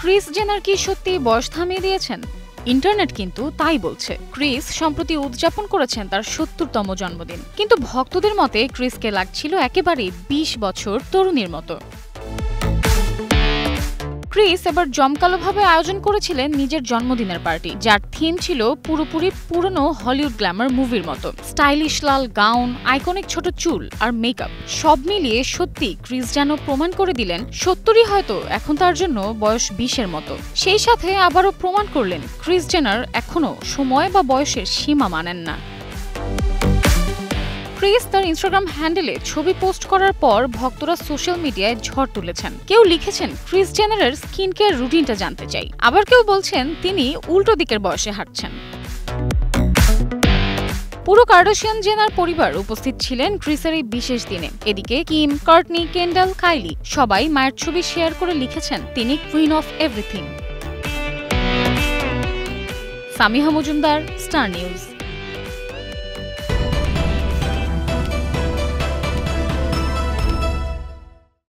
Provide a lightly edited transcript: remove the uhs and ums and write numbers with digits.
Chris জেনার কি সত্যি বয়স থামিয়ে দিয়েছেন? ইন্টারনেট কিন্তু তাই বলছে। ক্রিস সম্প্রতি উদযাপন করেছেন তার ৭০তম জন্মদিন, কিন্তু ভক্তদের মতে ক্রিসকে লাগছিল একেবারে ২০ বছর তরুণীর মতো। ক্রিস এবার জমকালোভাবে আয়োজন করেছিলেন নিজের জন্মদিনের পার্টি, যার থিম ছিল পুরোপুরি পুরনো হলিউড গ্ল্যামার মুভির মতো। স্টাইলিশ লাল গাউন, আইকনিক ছোট চুল আর মেকআপ সব মিলিয়ে সত্যি ক্রিস যেন প্রমাণ করে দিলেন ৭০ই হয়তো এখন তার জন্য বয়স ২০-এর মতো। সেই সাথে আবারও প্রমাণ করলেন ক্রিস জেনার এখনো সময় বা বয়সের সীমা মানেন না। ক্রিস তার ইনস্টাগ্রাম হ্যান্ডেলে ছবি পোস্ট করার পর ভক্তরা সোশ্যাল মিডিয়ায় ঝড় তুলেছেন। কেউ লিখেছেন ক্রিস জেনারের স্কিন কেয়ার রুটিনটা জানতে চাই, আবার কেউ বলছেন তিনি উল্টো দিকের বয়সে হাঁটছেন। পুরো কার্দাশিয়ান জেনার পরিবার উপস্থিত ছিলেন ক্রিসের এই বিশেষ দিনে। এদিকে কিম, কর্টনি, কেন্ডাল, কাইলি সবাই মায়ের ছবি শেয়ার করে লিখেছেন তিনি queen of everything. Samiha Majumdar, star news.